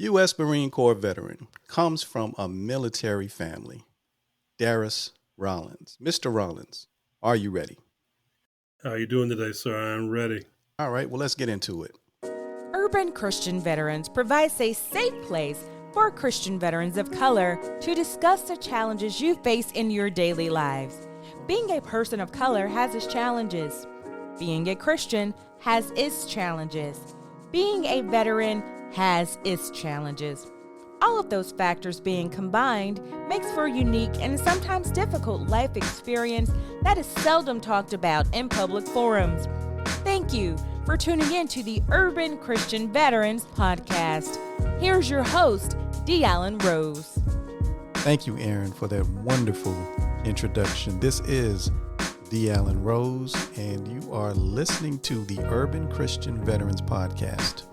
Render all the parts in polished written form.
U.S. Marine Corps veteran, comes from a military family. Darris Rollins. Mr. Rollins, are you ready? How are you doing today, sir? I'm ready. All right, well, let's get into it. Urban Christian Veterans provides a safe place for Christian veterans of color to discuss the challenges you face in your daily lives. Being a person of color has its challenges. Being a Christian has its challenges. Being a veteran has its challenges. All of those factors being combined makes for a unique and sometimes difficult life experience that is seldom talked about in public forums. Thank you for tuning in to the Urban Christian Veterans Podcast. Here's your host, D. Allen Rose. Thank you, Aaron, for that wonderful introduction. This is D. Allen Rose, and you are listening to the Urban Christian Veterans Podcast.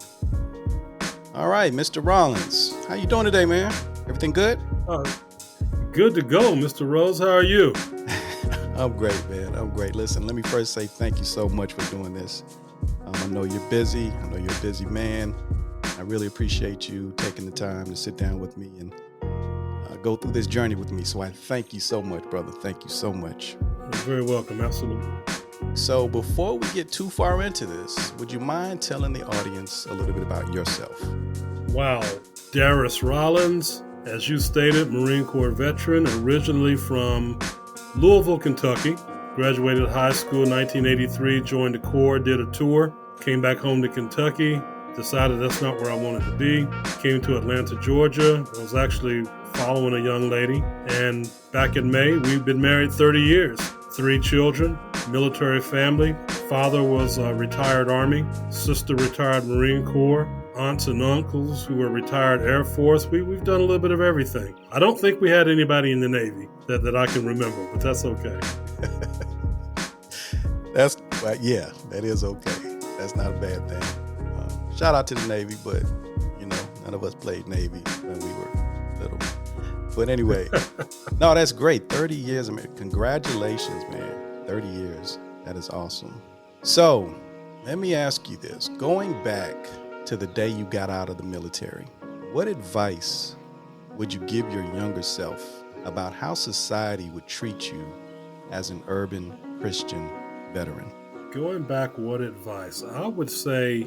All right, Mr. Rollins, how you doing today, man? Everything good? Good to go, Mr. Rose. How are you? I'm great, man. I'm great. Listen, let me first say thank you so much for doing this. I know you're busy. I know you're a busy man. I really appreciate you taking the time to sit down with me and go through this journey with me. So I thank you so much, brother. Thank you so much. You're very welcome. Absolutely. So before we get too far into this, would you mind telling the audience a little bit about yourself? Wow. Darris Rollins, as you stated, Marine Corps veteran, originally from Louisville, Kentucky. Graduated high school in 1983, joined the Corps, did a tour, came back home to Kentucky, decided that's not where I wanted to be, came to Atlanta, Georgia. I was actually following a young lady, and back in May, we've been married 30 years. 3 children, military family. Father was a retired Army, sister retired Marine Corps, aunts and uncles who were retired Air Force. We've done a little bit of everything. I don't think we had anybody in the Navy that I can remember, but that's okay. That is okay. That's not a bad thing. Shout out to the Navy, but none of us played Navy when we were little. But anyway, no, that's great. 30 years, congratulations, man. 30 years. That is awesome. So let me ask you this. Going back to the day you got out of the military, what advice would you give your younger self about how society would treat you as an urban Christian veteran? Going back, what advice? I would say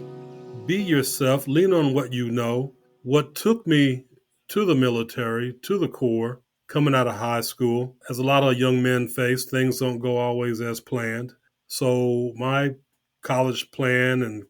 be yourself, lean on what you know. What took me to the military, to the Corps, coming out of high school, as a lot of young men face, things don't go always as planned. So my college plan and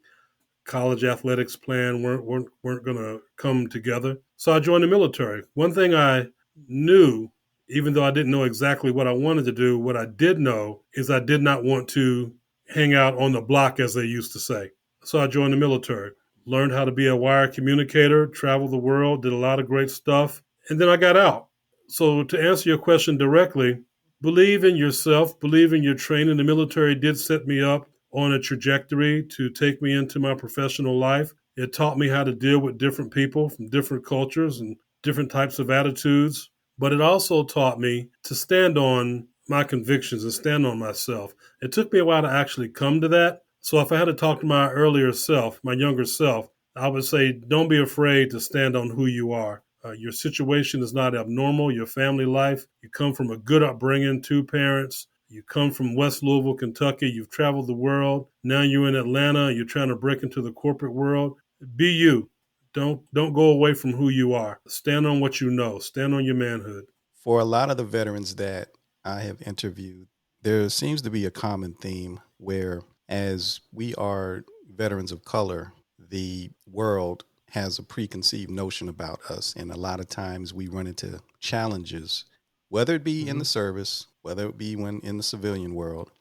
college athletics plan weren't going to come together. So I joined the military. One thing I knew, even though I didn't know exactly what I wanted to do, what I did know is I did not want to hang out on the block, as they used to say. So I joined the military. Learned how to be a wire communicator, traveled the world, did a lot of great stuff, and then I got out. So to answer your question directly, believe in yourself, believe in your training. The military did set me up on a trajectory to take me into my professional life. It taught me how to deal with different people from different cultures and different types of attitudes. But it also taught me to stand on my convictions and stand on myself. It took me a while to actually come to that. So if I had to talk to my earlier self, my younger self, I would say, don't be afraid to stand on who you are. Your situation is not abnormal. Your family life, you come from a good upbringing, 2 parents. You come from West Louisville, Kentucky. You've traveled the world. Now you're in Atlanta. You're trying to break into the corporate world. Be you. Don't go away from who you are. Stand on what you know. Stand on your manhood. For a lot of the veterans that I have interviewed, there seems to be a common theme where, as we are veterans of color, the world has a preconceived notion about us. And a lot of times we run into challenges, whether it be in the service, whether it be when in the civilian world.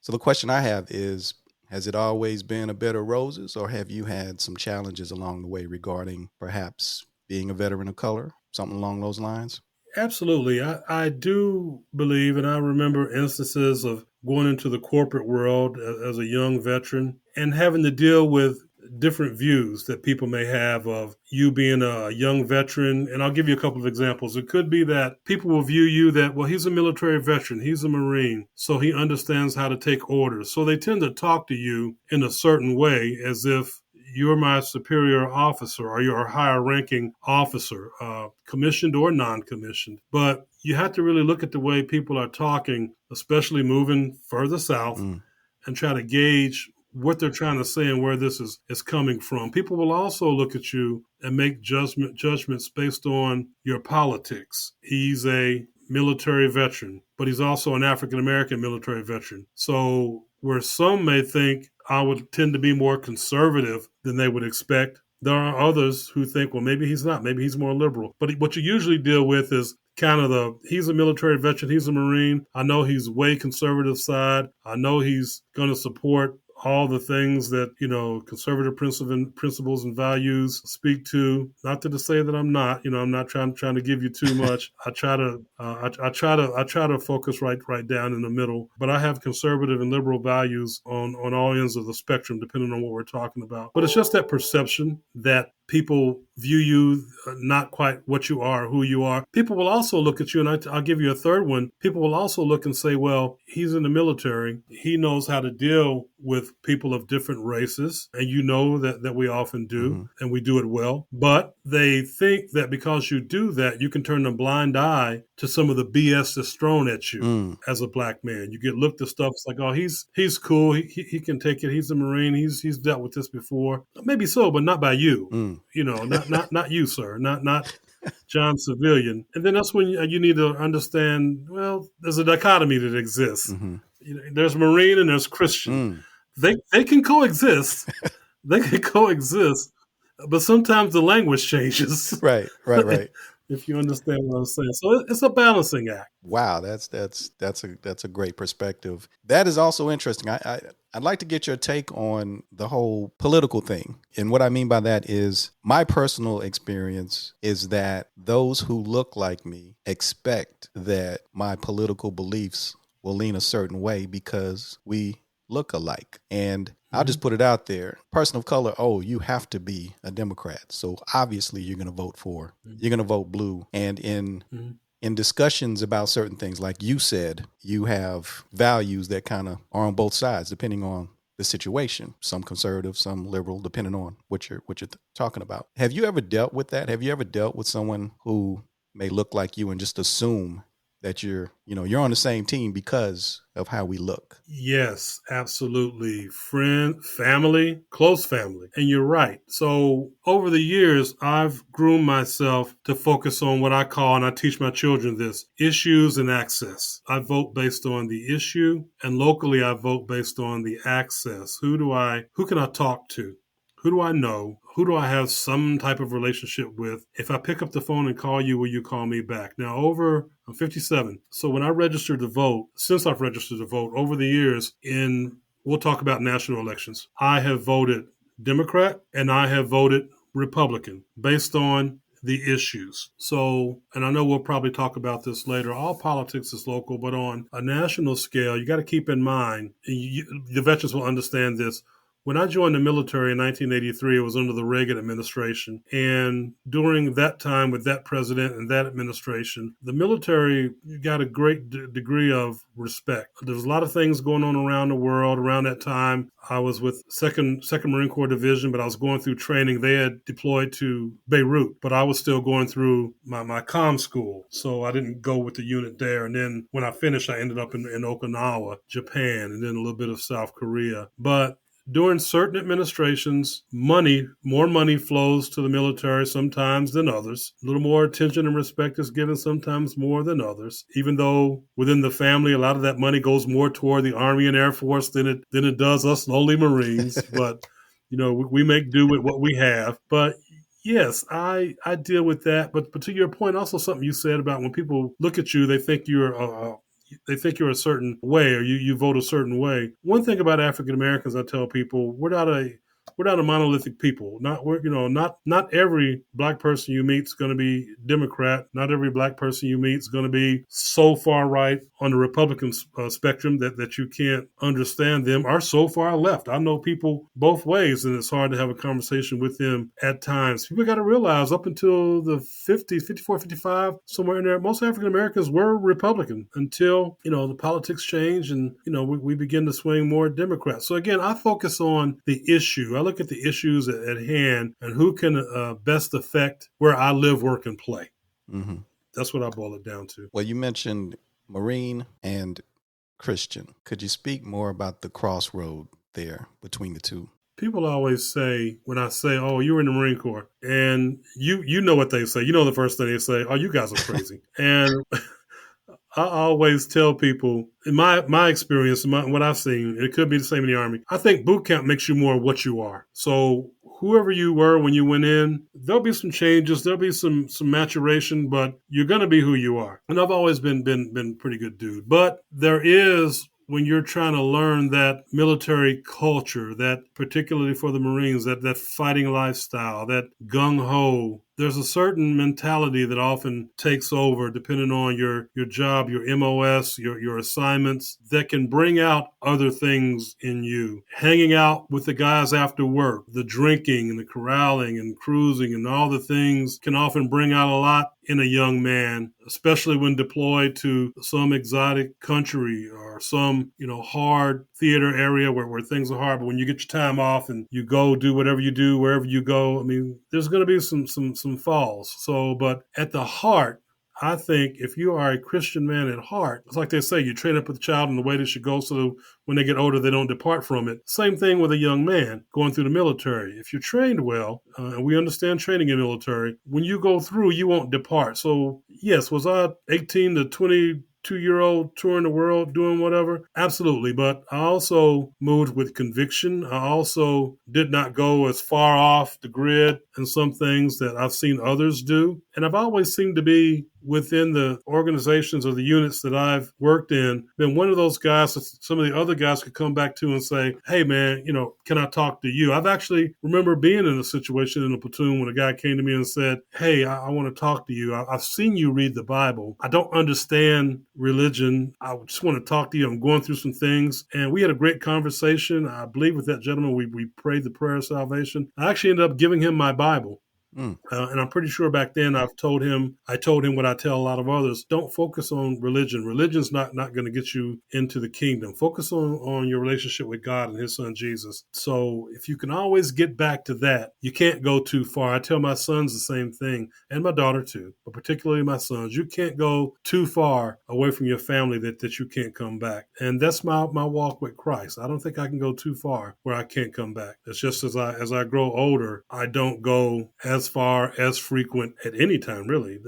So the question I have is, has it always been a bed of roses, or have you had some challenges along the way regarding perhaps being a veteran of color, something along those lines? Absolutely. I do believe, and I remember instances of going into the corporate world as a young veteran and having to deal with different views that people may have of you being a young veteran. And I'll give you a couple of examples. It could be that people will view you that, well, he's a military veteran, he's a Marine, so he understands how to take orders. So they tend to talk to you in a certain way as if you're my superior officer or you're a higher ranking officer, commissioned or non-commissioned. But you have to really look at the way people are talking, especially moving further south, and try to gauge what they're trying to say and where this is coming from. People will also look at you and make judgments based on your politics. He's a military veteran, but he's also an African-American military veteran. So where some may think I would tend to be more conservative than they would expect, there are others who think, well, maybe he's not. Maybe he's more liberal. But what you usually deal with is kind of he's a military veteran, he's a Marine. I know he's way conservative side. I know he's going to support all the things that, conservative principles and values speak to. Not to say that I'm not, I'm not trying to give you too much. I try to focus right down in the middle, but I have conservative and liberal values on all ends of the spectrum, depending on what we're talking about. But it's just that perception that people view you not quite what you are, who you are. People will also look at you, and I'll give you a third one. People will also look and say, well, he's in the military. He knows how to deal with people of different races. And you know that we often do, and we do it well. But they think that because you do that, you can turn a blind eye to some of the BS that's thrown at you as a black man. You get looked at stuff, it's like, oh, he's cool. He can take it. He's a Marine. He's dealt with this before. Maybe so, but not by you. Not you, sir. Not John Civilian. And then that's when you need to understand, well, there's a dichotomy that exists. There's Marine and there's Christian. They can coexist. They can coexist, but sometimes the language changes. Right. If you understand what I'm saying. So it's a balancing act. Wow, that's a great perspective. That is also interesting. I'd like to get your take on the whole political thing. And what I mean by that is my personal experience is that those who look like me expect that my political beliefs will lean a certain way because we look alike. And I'll just put it out there. Person of color, you have to be a Democrat. So obviously you're going to vote blue. And in discussions about certain things, like you said, you have values that kind of are on both sides, depending on the situation. Some conservative, some liberal, depending on what you're talking about. Have you ever dealt with that? Have you ever dealt with someone who may look like you and just assume that you're on the same team because of how we look? Yes, absolutely. Friend, family, close family. And you're right. So over the years, I've groomed myself to focus on what I call, and I teach my children this, issues and access. I vote based on the issue, and locally I vote based on the access. Who can I talk to? Who do I know? Who do I have some type of relationship with? If I pick up the phone and call you, will you call me back? Now, I'm 57. So when I registered to vote, since I've registered to vote over the years we'll talk about national elections, I have voted Democrat and I have voted Republican based on the issues. So, and I know we'll probably talk about this later, all politics is local, but on a national scale, you got to keep in mind, the veterans will understand this. When I joined the military in 1983, it was under the Reagan administration. And during that time with that president and that administration, the military got a great degree of respect. There's a lot of things going on around the world. Around that time, I was with Second Marine Corps Division, but I was going through training. They had deployed to Beirut, but I was still going through my comm school. So I didn't go with the unit there. And then when I finished, I ended up in Okinawa, Japan, and then a little bit of South Korea. But during certain administrations, more money flows to the military sometimes than others. A little more attention and respect is given sometimes more than others, even though within the family, a lot of that money goes more toward the Army and Air Force than it does us lowly Marines. But, we make do with what we have. But yes, I deal with that. But to your point, also something you said about when people look at you, they think you're a certain way or you vote a certain way. One thing about African Americans, I tell people, we're not a monolithic people. Not every black person you meet is going to be Democrat. Not every black person you meet is going to be so far right on the Republican spectrum that you can't understand them, or so far left. I know people both ways, and it's hard to have a conversation with them at times. People got to realize up until the 50s, 54, 55, somewhere in there, most African Americans were Republican until, the politics changed and, we begin to swing more Democrat. So again, I focus on the issue. I look at the issues at hand and who can best affect where I live, work, and play. Mm-hmm. That's what I boil it down to. Well, you mentioned Marine and Christian. Could you speak more about the crossroad there between the two? People always say, when I say, oh, you were in the Marine Corps, and you know what they say. You know the first thing they say, oh, you guys are crazy. And I always tell people, in my experience, what I've seen, it could be the same in the Army. I think boot camp makes you more what you are. So whoever you were when you went in, there'll be some changes, there'll be some maturation, but you're going to be who you are. And I've always been pretty good dude. But there is, when you're trying to learn that military culture, that particularly for the Marines, that fighting lifestyle, that gung-ho, there's a certain mentality that often takes over depending on your job, your MOS, your assignments, that can bring out other things in you. Hanging out with the guys after work, the drinking and the corralling and cruising and all the things can often bring out a lot in a young man, especially when deployed to some exotic country or some, hard theater area where things are hard. But when you get your time off and you go do whatever you do, wherever you go, I mean, there's going to be some falls. So, but at the heart, I think if you are a Christian man at heart, it's like they say, you train up a child in the way they should go so when they get older, they don't depart from it. Same thing with a young man going through the military. If you're trained well, and we understand training in military, when you go through, you won't depart. So yes, was I 18 to 22-year-old touring the world, doing whatever? Absolutely. But I also moved with conviction. I also did not go as far off the grid in some things that I've seen others do. And I've always seemed to be within the organizations or the units that I've worked in, been one of those guys that some of the other guys could come back to and say, hey, man, can I talk to you? I've actually remember being in a situation in a platoon when a guy came to me and said, hey, I want to talk to you. I've seen you read the Bible. I don't understand religion. I just want to talk to you. I'm going through some things. And we had a great conversation. I believe with that gentleman, we prayed the prayer of salvation. I actually ended up giving him my Bible. And I'm pretty sure back then I told him what I tell a lot of others: don't focus on religion. Religion's not going to get you into the kingdom. Focus on your relationship with God and his son Jesus. So if you can always get back to that, you can't go too far. I tell my sons the same thing, and my daughter too, but particularly my sons. You can't go too far away from your family that you can't come back. And that's my walk with Christ. I don't think I can go too far where I can't come back. It's just as I grow older, I don't go as far, as frequent at any time, really,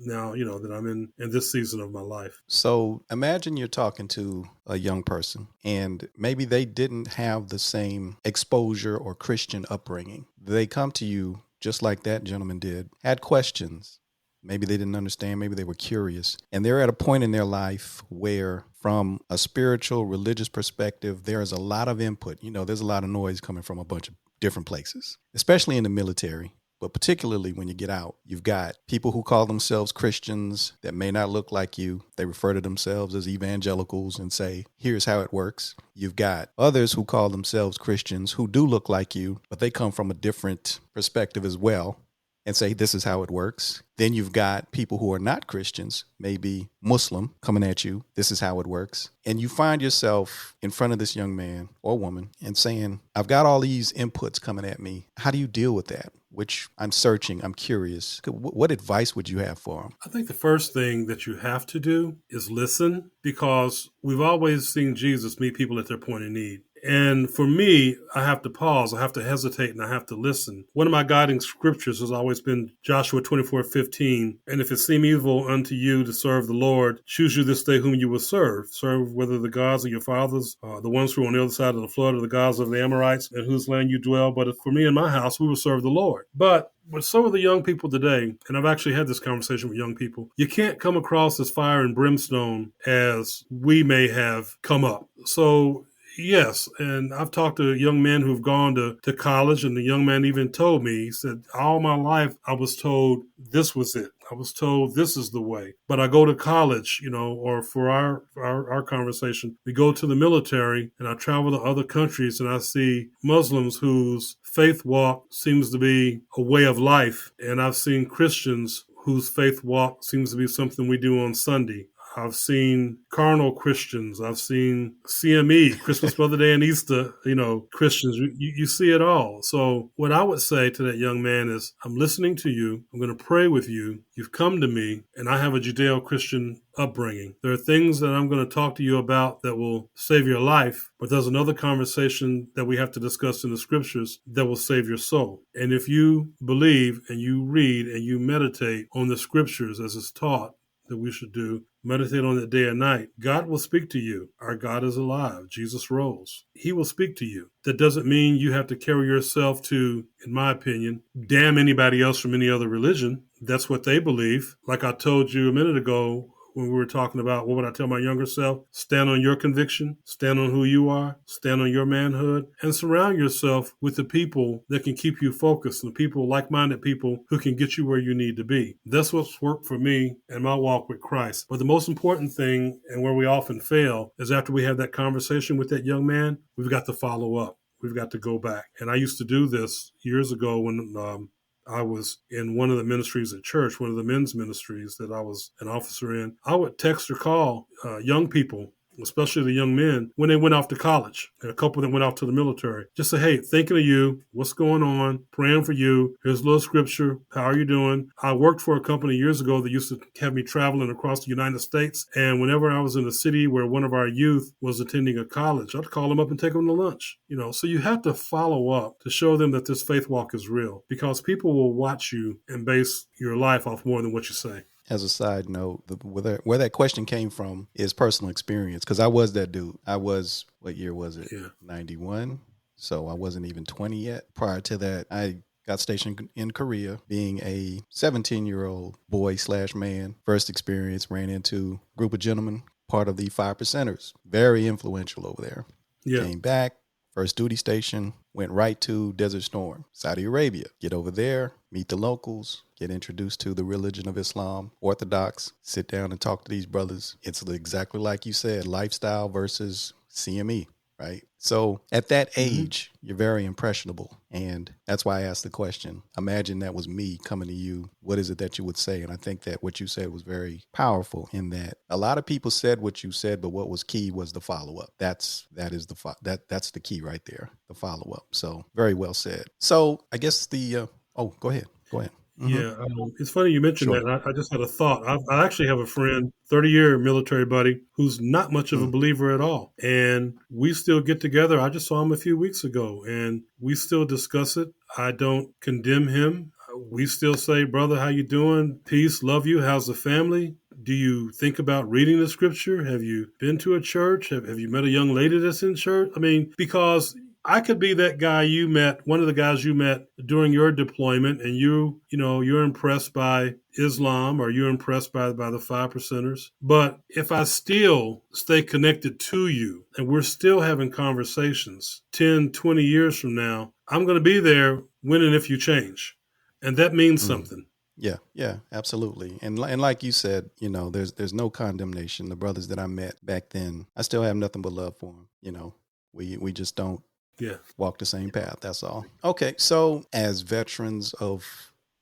now, that I'm in this season of my life. So imagine you're talking to a young person and maybe they didn't have the same exposure or Christian upbringing. They come to you just like that gentleman did, had questions. Maybe they didn't understand. Maybe they were curious. And they're at a point in their life where, from a spiritual, religious perspective, there is a lot of input. There's a lot of noise coming from a bunch of different places, especially in the military. But particularly when you get out, you've got people who call themselves Christians that may not look like you. They refer to themselves as evangelicals and say, here's how it works. You've got others who call themselves Christians who do look like you, but they come from a different perspective as well and say, this is how it works. Then you've got people who are not Christians, maybe Muslim, coming at you. This is how it works. And you find yourself in front of this young man or woman and saying, I've got all these inputs coming at me. How do you deal with that? Which I'm searching. I'm curious. What advice would you have for them? I think the first thing that you have to do is listen, because we've always seen Jesus meet people at their point of need. And for me, I have to pause, I have to hesitate, and I have to listen. One of my guiding scriptures has always been Joshua 24:15. And if it seem evil unto you to serve the Lord, choose you this day whom you will serve. Serve whether the gods of your fathers, the ones who are on the other side of the flood, or the gods of the Amorites, in whose land you dwell. But for me and my house, we will serve the Lord. But with some of the young people today, and I've actually had this conversation with young people, you can't come across as fire and brimstone as we may have come up. So yes, and I've talked to young men who've gone to college, and the young man even told me, he said, all my life I was told this was it. I was told this is the way. But I go to college, or for our conversation, we go to the military, and I travel to other countries, and I see Muslims whose faith walk seems to be a way of life. And I've seen Christians whose faith walk seems to be something we do on Sunday. I've seen carnal Christians. I've seen CME, Christmas, Mother Day, and Easter, Christians. You see it all. So what I would say to that young man is, I'm listening to you. I'm going to pray with you. You've come to me, and I have a Judeo-Christian upbringing. There are things that I'm going to talk to you about that will save your life, but there's another conversation that we have to discuss in the scriptures that will save your soul. And if you believe and you read and you meditate on the scriptures as it's taught that we should do, meditate on it day and night, God will speak to you. Our God is alive. Jesus rose. He will speak to you. That doesn't mean you have to carry yourself to, in my opinion, damn anybody else from any other religion. That's what they believe. Like I told you a minute ago, when we were talking about what would I tell my younger self? Stand on your conviction, stand on who you are, stand on your manhood, and surround yourself with the people that can keep you focused, and the people, like-minded people who can get you where you need to be. That's what's worked for me in my walk with Christ. But the most important thing, and where we often fail, is after we have that conversation with that young man, we've got to follow up. We've got to go back. And I used to do this years ago when I was in one of the ministries at church, one of the men's ministries that I was an officer in. I would text or call young people, especially the young men, when they went off to college, and a couple that went off to the military. Just say, hey, thinking of you, what's going on, praying for you, here's a little scripture, how are you doing? I worked for a company years ago that used to have me traveling across the United States, and whenever I was in a city where one of our youth was attending a college, I'd call them up and take them to lunch. So you have to follow up to show them that this faith walk is real, because people will watch you and base your life off more than what you say. As a side note, where that question came from is personal experience, because I was that dude. I was, what year was it? Yeah. 91. So I wasn't even 20 yet. Prior to that, I got stationed in Korea, being a 17-year-old boy/man. First experience, ran into a group of gentlemen, part of the 5%ers. Very influential over there. Yeah. Came back. First duty station, went right to Desert Storm, Saudi Arabia. Get over there, meet the locals, get introduced to the religion of Islam, Orthodox, sit down and talk to these brothers. It's exactly like you said, lifestyle versus CME, right? So at that age, you're very impressionable. And that's why I asked the question. Imagine that was me coming to you. What is it that you would say? And I think that what you said was very powerful, in that a lot of people said what you said, but what was key was the follow-up. That's the key right there, the follow-up. So very well said. So I guess go ahead. Mm-hmm. Yeah, it's funny you mentioned Sure. that. I just had a thought. I actually have a friend, 30-year military buddy, who's not much of a believer at all. And we still get together. I just saw him a few weeks ago, and we still discuss it. I don't condemn him. We still say, brother, how you doing? Peace, love you. How's the family? Do you think about reading the scripture? Have you been to a church? Have you met a young lady that's in church? I mean, because I could be that guy you met, one of the guys you met during your deployment, and you're impressed by Islam, or you're impressed by the 5%ers. But if I still stay connected to you and we're still having conversations 10, 20 years from now, I'm going to be there when and if you change. And that means something. Yeah, absolutely. And like you said, there's no condemnation. The brothers that I met back then, I still have nothing but love for them. We just don't walk the same path. That's all. Okay. So as veterans of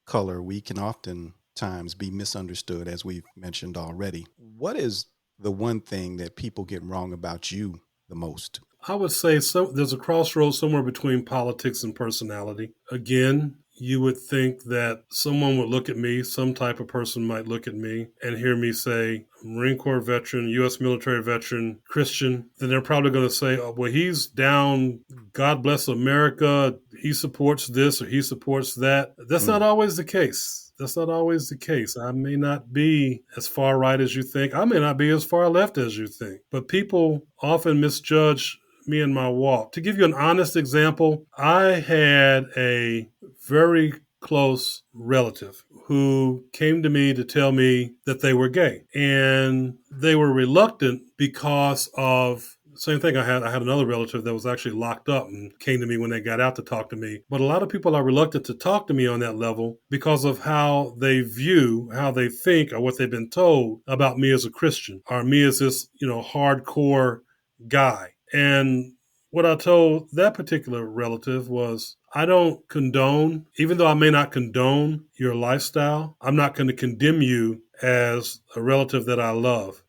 color, we can oftentimes be misunderstood, as we've mentioned already. What is the one thing that people get wrong about you the most? I would say there's a crossroads somewhere between politics and personality. Again, you would think that someone would look at me, some type of person might look at me and hear me say, Marine Corps veteran, U.S. military veteran, Christian. Then they're probably going to say, oh, well, he's down, God bless America, he supports this or he supports that. That's not always the case. That's not always the case. I may not be as far right as you think. I may not be as far left as you think. But people often misjudge me and my walk. To give you an honest example, I had a very close relative who came to me to tell me that they were gay. And they were reluctant because of same thing. I had another relative that was actually locked up and came to me when they got out to talk to me. But a lot of people are reluctant to talk to me on that level because of how they view, how they think, or what they've been told about me as a Christian, or me as this, hardcore guy. And what I told that particular relative was, I don't condone, even though I may not condone your lifestyle, I'm not going to condemn you as a relative that I love.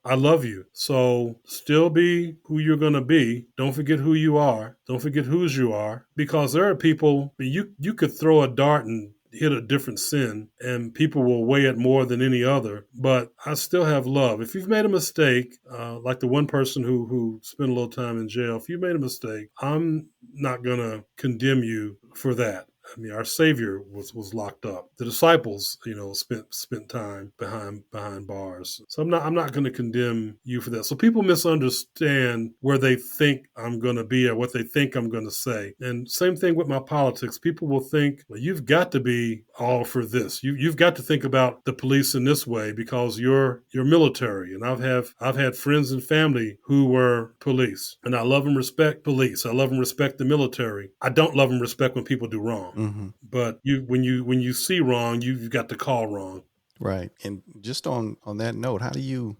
I love you. So still be who you're going to be. Don't forget who you are. Don't forget whose you are, because there are people, you could throw a dart and hit a different sin and people will weigh it more than any other. But I still have love. If you've made a mistake, like the one person who spent a little time in jail, if you made a mistake, I'm not going to condemn you for that. I mean, our Savior was locked up. The disciples, spent time behind bars. So I'm not going to condemn you for that. So people misunderstand where they think I'm going to be or what they think I'm going to say. And same thing with my politics. People will think, well, you've got to be all for this. You've got to think about the police in this way because you're military. And I've had friends and family who were police, and I love and respect police. I love and respect the military. I don't love and respect when people do wrong. Mm-hmm. But when you see wrong, you've got to call wrong. Right. And just on that note,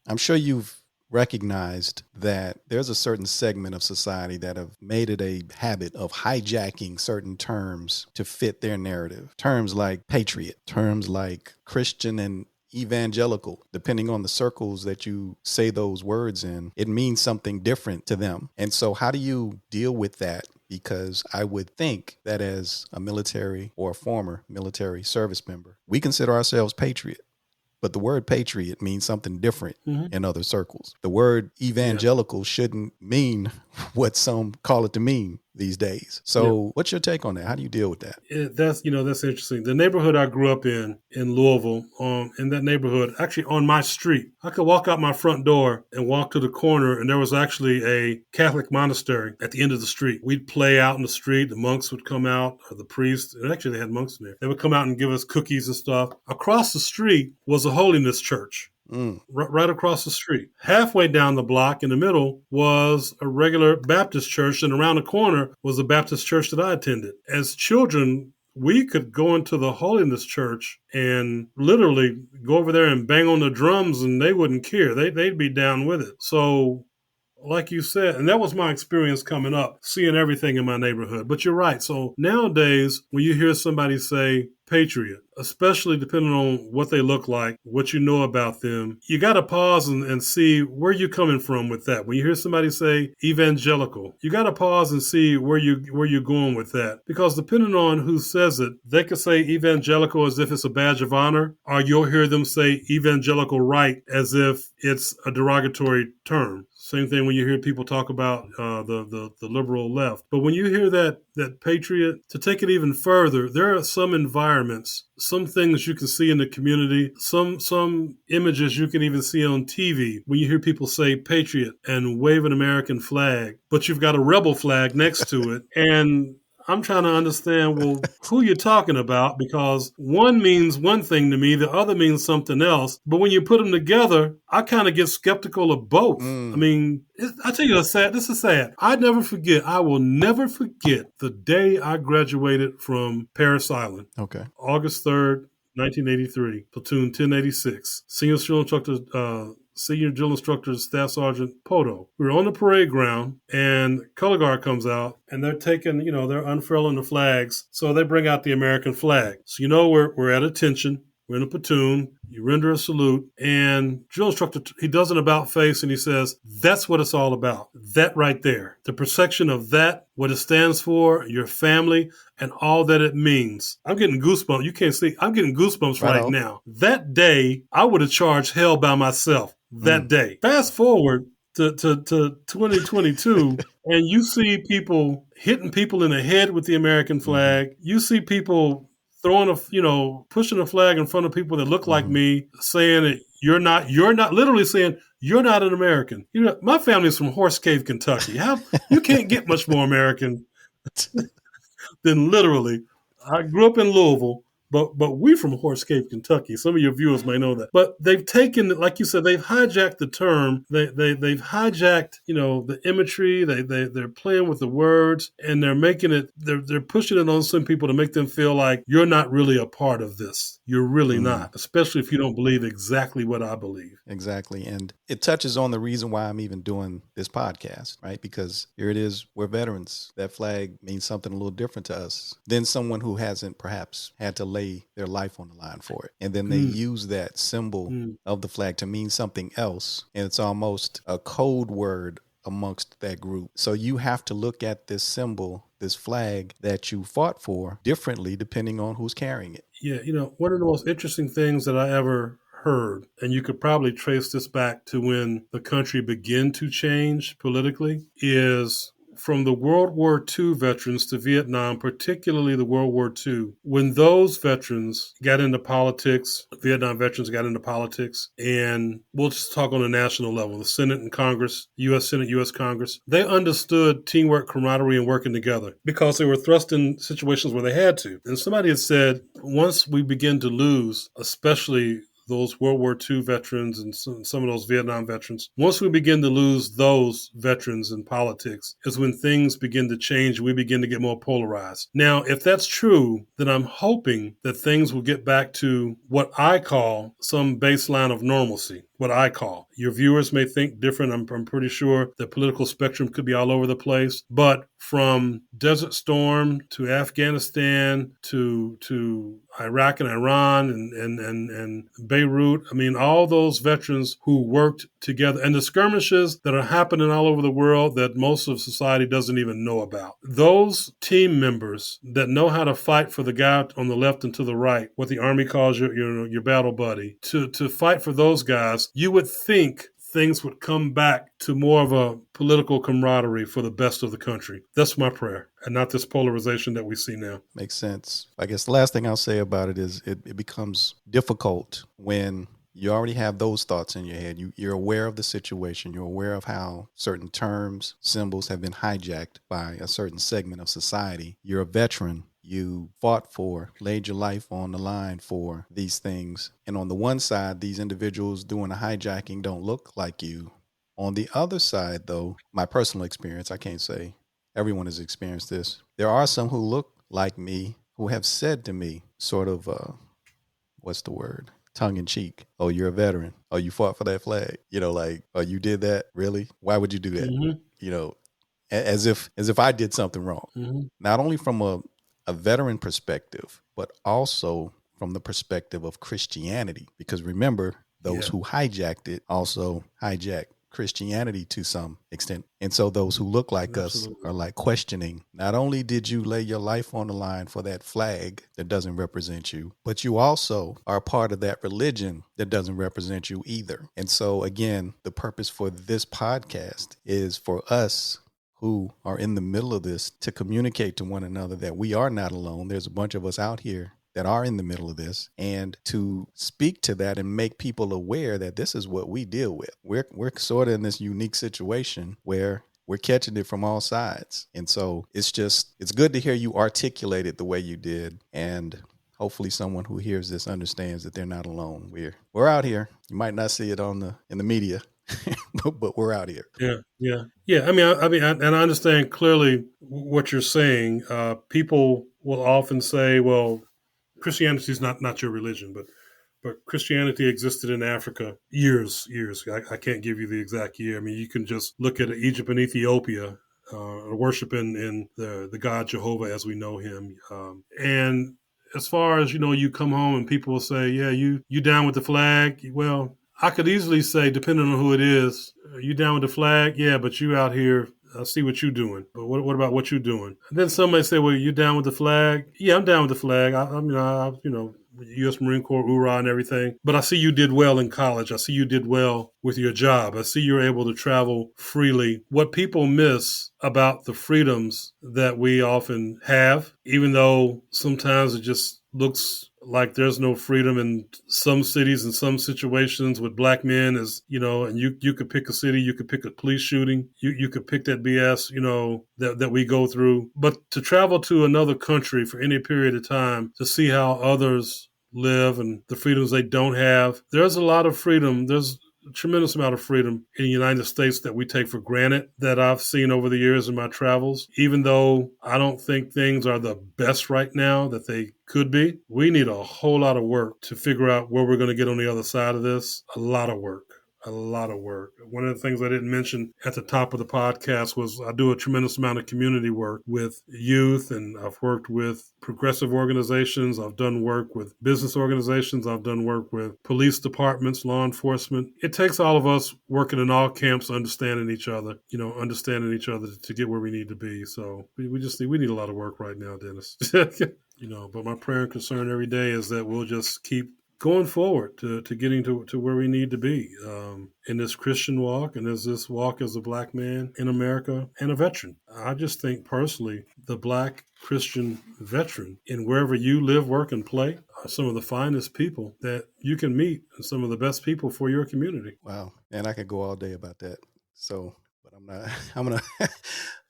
I'm sure you've recognized that there's a certain segment of society that have made it a habit of hijacking certain terms to fit their narrative. Terms like patriot, terms like Christian and evangelical, depending on the circles that you say those words in, it means something different to them. And so how do you deal with that? Because I would think that as a military or a former military service member, we consider ourselves patriot. But the word patriot means something different in other circles. The word evangelical shouldn't mean what some call it to mean these days. So what's your take on that? How do you deal with that? That's interesting. The neighborhood I grew up in Louisville, in that neighborhood, actually on my street, I could walk out my front door and walk to the corner, and there was actually a Catholic monastery at the end of the street. We'd play out in the street. The monks would come out, or the priests, and actually they had monks in there. They would come out and give us cookies and stuff. Across the street was a holiness church. Right across the street. Halfway down the block in the middle was a regular Baptist church, and around the corner was a Baptist church that I attended. As children, we could go into the holiness church and literally go over there and bang on the drums, and they wouldn't care. They'd be down with it. So like you said, and that was my experience coming up, seeing everything in my neighborhood. But you're right. So nowadays, when you hear somebody say patriot, especially depending on what they look like, what you know about them, you got to pause and see where you're coming from with that. When you hear somebody say evangelical, you got to pause and see where you're going with that. Because depending on who says it, they could say evangelical as if it's a badge of honor, or you'll hear them say evangelical right as if it's a derogatory term. Same thing when you hear people talk about the liberal left. But when you hear that patriot, to take it even further, there are some environments, some things you can see in the community, some images you can even see on TV when you hear people say patriot and wave an American flag, but you've got a rebel flag next to it. And I'm trying to understand, well, who you're talking about, because one means one thing to me, the other means something else. But when you put them together, I kind of get skeptical of both. I mean, I tell you, this is sad. I will never forget the day I graduated from Parris Island. Okay. August 3rd, 1983, platoon 1086, Senior Drill Instructor Staff Sergeant Poto. We were on the parade ground, and color guard comes out, and they're taking, they're unfurling the flags. So they bring out the American flag. So we're at attention. We're in a platoon. You render a salute, and drill instructor, he does an about face, and he says, that's what it's all about. That right there. The perception of that, what it stands for, your family, and all that it means. I'm getting goosebumps. You can't see. I'm getting goosebumps right now. That day, I would have charged hell by myself that day. Fast forward to 2022, and you see people hitting people in the head with the American flag. You see people pushing a flag in front of people that look like me, saying that you're not, literally saying you're not an American. My family's from Horse Cave, Kentucky. You can't get much more American than literally. I grew up in Louisville, but we're from Horse Cave, Kentucky. Some of your viewers may know that. But they've taken, like you said, they've hijacked the term. They've hijacked, the imagery. They're playing with the words, and they're making it. They're pushing it on some people to make them feel like you're not really a part of this. You're really not, especially if you don't believe exactly what I believe. Exactly. And it touches on the reason why I'm even doing this podcast, right? Because here it is, we're veterans. That flag means something a little different to us than someone who hasn't perhaps had to lay lay their life on the line for it. And then they Mm. use that symbol Mm. of the flag to mean something else. And it's almost a code word amongst that group. So you have to look at this symbol, this flag that you fought for, differently depending on who's carrying it. Yeah, one of the most interesting things that I ever heard, and you could probably trace this back to when the country began to change politically, is from the World War II veterans to Vietnam, particularly the World War II, when those veterans got into politics, Vietnam veterans got into politics, and we'll just talk on a national level, the Senate and Congress, U.S. Senate, U.S. Congress, they understood teamwork, camaraderie, and working together because they were thrust in situations where they had to. And somebody had said, once we begin to lose, especially those World War II veterans and some of those Vietnam veterans, once we begin to lose those veterans in politics is when things begin to change. We begin to get more polarized. Now, if that's true, then I'm hoping that things will get back to what I call some baseline of normalcy, what I call. Your viewers may think different. I'm pretty sure the political spectrum could be all over the place. But from Desert Storm to Afghanistan to Iraq and Iran and Beirut, I mean, all those veterans who worked together and the skirmishes that are happening all over the world that most of society doesn't even know about. Those team members that know how to fight for the guy on the left and to the right, what the Army calls your battle buddy, to fight for those guys, you would think things would come back to more of a political camaraderie for the best of the country. That's my prayer, and not this polarization that we see now. Makes sense. I guess the last thing I'll say about it is it becomes difficult when you already have those thoughts in your head. You're aware of the situation. You're aware of how certain terms, symbols have been hijacked by a certain segment of society. You're a veteran. You fought for, laid your life on the line for these things. And on the one side, these individuals doing the hijacking don't look like you. On the other side, though, my personal experience, I can't say everyone has experienced this. There are some who look like me who have said to me, sort of, what's the word? Tongue in cheek. Oh, you're a veteran. Oh, you fought for that flag. Like, oh, you did that? Really? Why would you do that? Mm-hmm. As if I did something wrong. Mm-hmm. Not only from a veteran perspective, but also from the perspective of Christianity. Because remember, those who hijacked it also hijacked Christianity to some extent. And so those who look like us are like questioning, not only did you lay your life on the line for that flag that doesn't represent you, but you also are part of that religion that doesn't represent you either. And so again, the purpose for this podcast is for us who are in the middle of this to communicate to one another that we are not alone. There's a bunch of us out here that are in the middle of this, and to speak to that and make people aware that this is what we deal with. We're sort of in this unique situation where we're catching it from all sides. And so it's good to hear you articulate it the way you did. And hopefully someone who hears this understands that they're not alone. We're out here. You might not see it in the media, but we're out here. Yeah. I mean, and I understand clearly what you're saying. People will often say, "Well, Christianity is not your religion," but Christianity existed in Africa years. I can't give you the exact year. I mean, you can just look at Egypt and Ethiopia, worshiping in the God Jehovah as we know him, and as far as you come home and people will say, "Yeah, you down with the flag?" Well, I could easily say, depending on who it is, you down with the flag? Yeah, but you out here, I see what you're doing. But what about what you're doing? And then somebody say, well, you down with the flag? Yeah, I'm down with the flag. U.S. Marine Corps, URA and everything. But I see you did well in college. I see you did well with your job. I see you're able to travel freely. What people miss about the freedoms that we often have, even though sometimes it just looks like there's no freedom in some cities and some situations with black men, and you could pick a city, you could pick a police shooting, you could pick that BS, that we go through. But to travel to another country for any period of time to see how others live and the freedoms they don't have, there's a lot of freedom. There's a tremendous amount of freedom in the United States that we take for granted that I've seen over the years in my travels. Even though I don't think things are the best right now that they could be, we need a whole lot of work to figure out where we're going to get on the other side of this. A lot of work. A lot of work. One of the things I didn't mention at the top of the podcast was I do a tremendous amount of community work with youth, and I've worked with progressive organizations. I've done work with business organizations. I've done work with police departments, law enforcement. It takes all of us working in all camps, understanding each other to get where we need to be. So we need a lot of work right now, Dennis. But my prayer and concern every day is that we'll just keep going forward to getting to where we need to be in this Christian walk and as this walk as a Black man in America and a veteran. I just think personally, the Black Christian veteran in wherever you live, work, and play are some of the finest people that you can meet and some of the best people for your community. Wow. And I could go all day about that. So, but I'm not, I'm going to,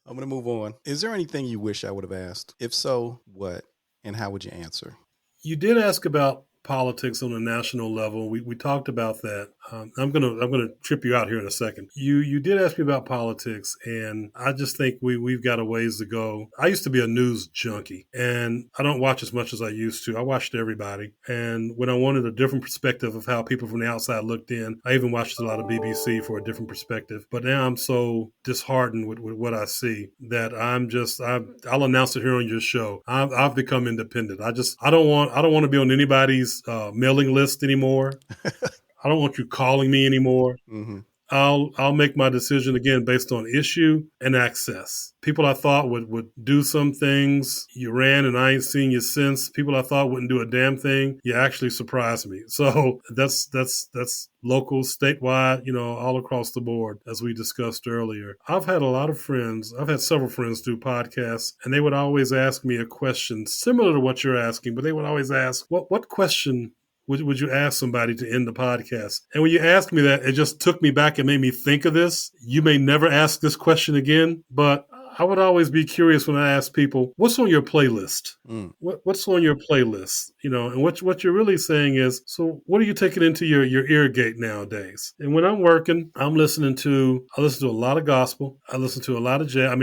I'm going to move on. Is there anything you wish I would have asked? If so, what? And how would you answer? You did ask about politics on a national level. We talked about that. I'm gonna trip you out here in a second. You did ask me about politics, and I just think we've got a ways to go. I used to be a news junkie, and I don't watch as much as I used to. I watched everybody, and when I wanted a different perspective of how people from the outside looked in, I even watched a lot of BBC for a different perspective. But now I'm so disheartened with what I see that I'll announce it here on your show. I've become independent. I don't want to be on anybody's mailing list anymore. I don't want you calling me anymore. Mm-hmm. I'll make my decision again based on issue and access. People I thought would do some things, you ran and I ain't seen you since. People I thought wouldn't do a damn thing, you actually surprised me. So that's local, statewide, all across the board, as we discussed earlier. I've had a lot of friends. I've had several friends do podcasts, and they would always ask me a question similar to what you're asking, but they would always ask, what question would you ask somebody to end the podcast? And when you asked me that, it just took me back and made me think of this. You may never ask this question again, but I would always be curious when I ask people, what's on your playlist? What's on your playlist? And what you're really saying is, so what are you taking into your ear gate nowadays? And when I'm working, I listen to a lot of gospel. I listen to a lot of jazz.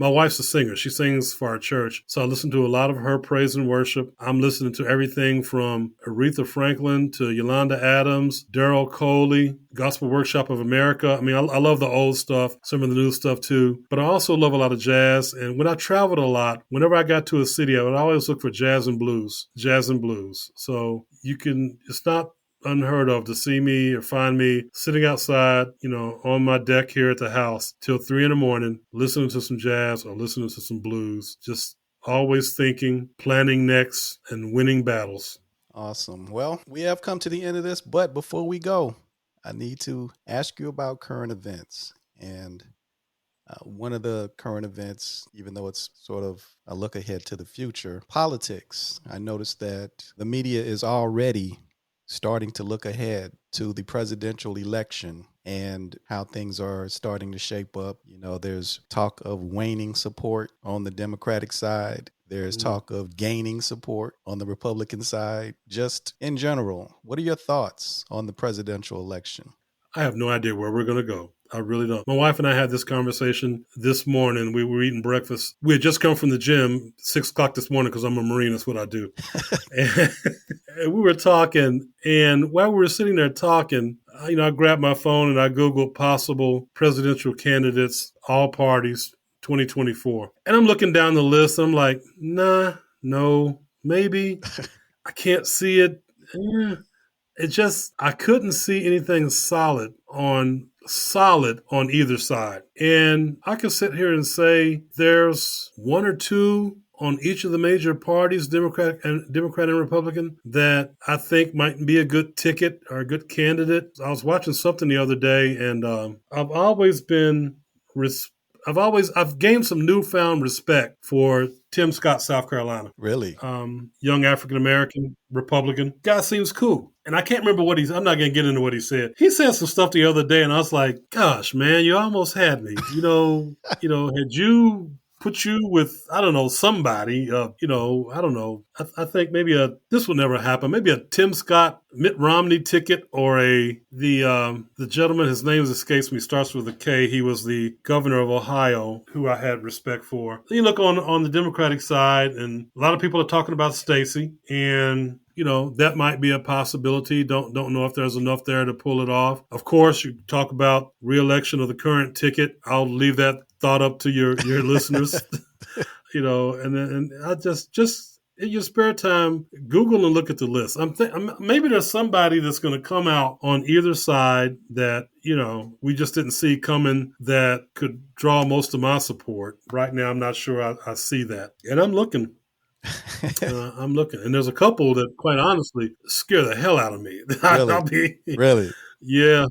My wife's a singer. She sings for our church. So I listen to a lot of her praise and worship. I'm listening to everything from Aretha Franklin to Yolanda Adams, Daryl Coley, Gospel Workshop of America. I love the old stuff, some of the new stuff too. But I also love a lot of jazz. And when I traveled a lot, whenever I got to a city, I would always look for jazz and blues. So it's not unheard of to see me or find me sitting outside, on my deck here at the house till 3 a.m, listening to some jazz or listening to some blues, just always thinking, planning next, and winning battles. Awesome. Well, we have come to the end of this, but before we go, I need to ask you about current events. And one of the current events, even though it's sort of a look ahead to the future, politics. I noticed that the media is already starting to look ahead to the presidential election and how things are starting to shape up. There's talk of waning support on the Democratic side. There's talk of gaining support on the Republican side. Just in general, what are your thoughts on the presidential election? I have no idea where we're going to go. I really don't. My wife and I had this conversation this morning. We were eating breakfast. We had just come from the gym, 6 o'clock this morning, because I'm a Marine. That's what I do. and we were talking, and while we were sitting there talking, I grabbed my phone and I Googled possible presidential candidates, all parties, 2024. And I'm looking down the list. I'm like, nah, no, maybe. I can't see it. I couldn't see anything solid on either side. And I could sit here and say there's one or two on each of the major parties, Democrat and Republican, that I think might be a good ticket or a good candidate. I was watching something the other day, and I've gained some newfound respect for Tim Scott, South Carolina. Really? Young African-American Republican. Guy seems cool. And I can't remember I'm not going to get into what he said. He said some stuff the other day, and I was like, gosh, man, you almost had me. Had you put you with, I don't know, somebody, I don't know. I think maybe this will never happen. Maybe a Tim Scott, Mitt Romney ticket, or the gentleman, his name escapes me, starts with a K. He was the governor of Ohio, who I had respect for. You look on the Democratic side, and a lot of people are talking about Stacey, and that might be a possibility. Don't know if there's enough there to pull it off. Of course, you talk about re-election of the current ticket. I'll leave that thought up to your listeners. And I just in your spare time, Google and look at the list. Maybe there's somebody that's going to come out on either side that we just didn't see coming that could draw most of my support. Right now, I'm not sure I see that, and I'm looking. And there's a couple that, quite honestly, scare the hell out of me. Really? Really? Yeah.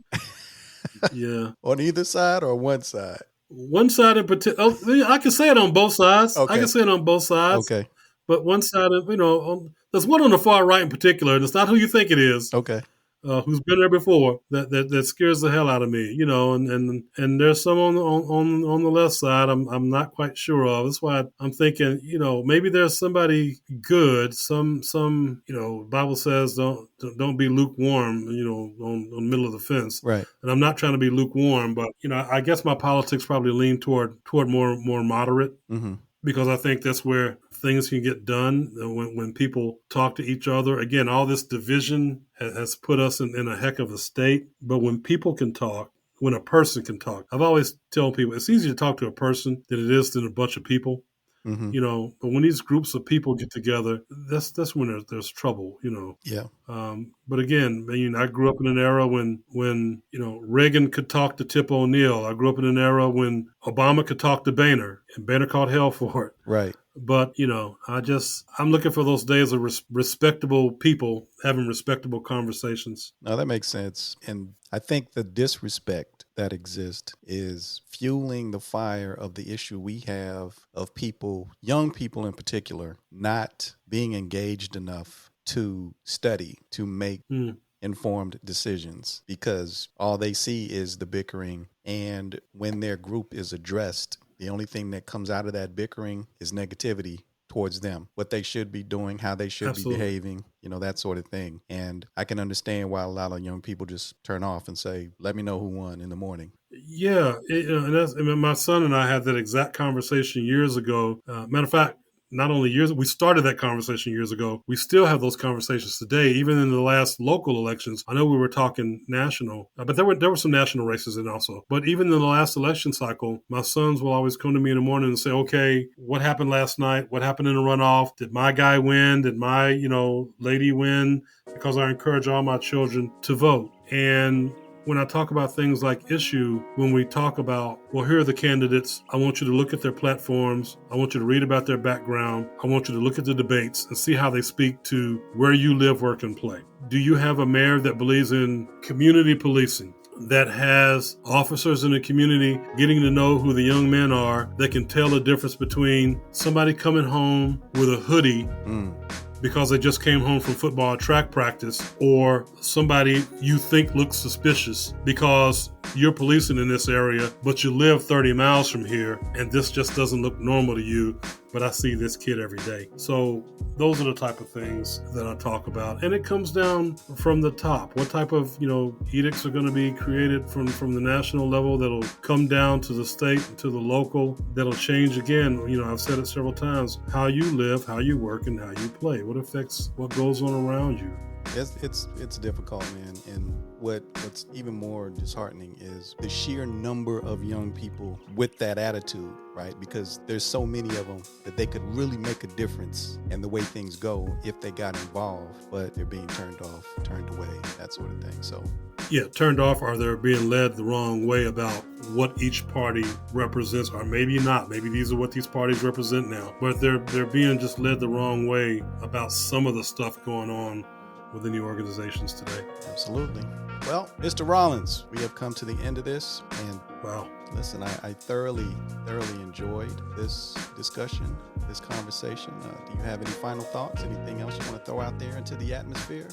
Yeah. On either side or one side? One side in particular. I can say it on both sides. Okay. I can say it on both sides. Okay. But one side, there's one on the far right in particular, and it's not who you think it is. Okay. Who's been there before that scares the hell out of me, and there's some on the left side I'm not quite sure of. That's why I'm thinking, maybe there's somebody good. Some Bible says don't be lukewarm, on the middle of the fence. Right. And I'm not trying to be lukewarm, but I guess my politics probably lean toward more moderate. Mm-hmm. Because I think that's where things can get done when people talk to each other. Again, all this division has put us in a heck of a state. But when people can talk, when a person can talk, I've always tell people it's easier to talk to a person than it is than a bunch of people. Mm-hmm. But when these groups of people get together, that's when there's trouble, Yeah. But again, I grew up in an era when Reagan could talk to Tip O'Neill. I grew up in an era when Obama could talk to Boehner, and Boehner caught hell for it. Right. But, I'm looking for those days of respectable people having respectable conversations. No, that makes sense. And I think the disrespect that exists is fueling the fire of the issue we have of people, young people in particular, not being engaged enough to study, to make informed decisions, because all they see is the bickering. And when their group is addressed, the only thing that comes out of that bickering is negativity towards them, what they should be doing, how they should Absolutely. be behaving, that sort of thing. And I can understand why a lot of young people just turn off and say, let me know who won in the morning. Yeah. And my son and I had that exact conversation years ago. Matter of fact, not only we started that conversation years ago. We still have those conversations today, even in the last local elections. I know we were talking national, but there were some national races in also. But even in the last election cycle, my sons will always come to me in the morning and say, okay, what happened last night? What happened in the runoff? Did my guy win? Did my, lady win? Because I encourage all my children to vote. And when I talk about things like issue, when we talk about, well, here are the candidates, I want you to look at their platforms. I want you to read about their background. I want you to look at the debates and see how they speak to where you live, work, and play. Do you have a mayor that believes in community policing, that has officers in the community getting to know who the young men are, that can tell the difference between somebody coming home with a hoodie because they just came home from football track practice, or somebody you think looks suspicious because you're policing in this area, but you live 30 miles from here, and this just doesn't look normal to you, but I see this kid every day. So those are the type of things that I talk about. And it comes down from the top. What type of, edicts are going to be created from the national level that'll come down to the state and to the local, that'll change again. I've said it several times, how you live, how you work, and how you play. What affects what goes on around you. It's difficult, man. And what's even more disheartening is the sheer number of young people with that attitude, right? Because there's so many of them that they could really make a difference in the way things go if they got involved, but they're being turned off, turned away, that sort of thing. So yeah, turned off, or they're being led the wrong way about what each party represents, or maybe not. Maybe these are what these parties represent now, but they're being just led the wrong way about some of the stuff going on within the organizations today. Absolutely. Well, Mr. Rollins, we have come to the end of this, and wow. Listen, I thoroughly enjoyed this discussion, this conversation. Do you have any final thoughts? Anything else you want to throw out there into the atmosphere?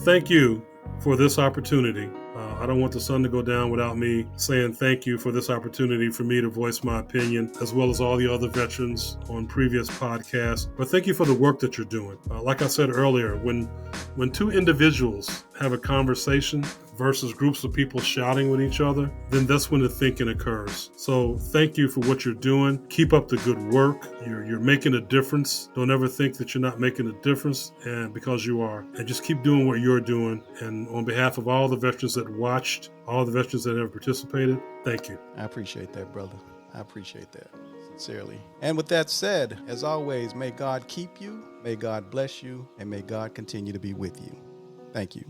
Thank you. for this opportunity. I don't want the sun to go down without me saying thank you for this opportunity for me to voice my opinion, as well as all the other veterans on previous podcasts. But thank you for the work that you're doing. Like I said earlier, when two individuals have a conversation versus groups of people shouting with each other, then that's when the thinking occurs. So thank you for what you're doing. Keep up the good work. You're making a difference. Don't ever think that you're not making a difference, and because you are. And just keep doing what you're doing. And on behalf of all the veterans that watched, all the veterans that have participated, thank you. I appreciate that, brother. I appreciate that, sincerely. And with that said, as always, may God keep you, may God bless you, and may God continue to be with you. Thank you.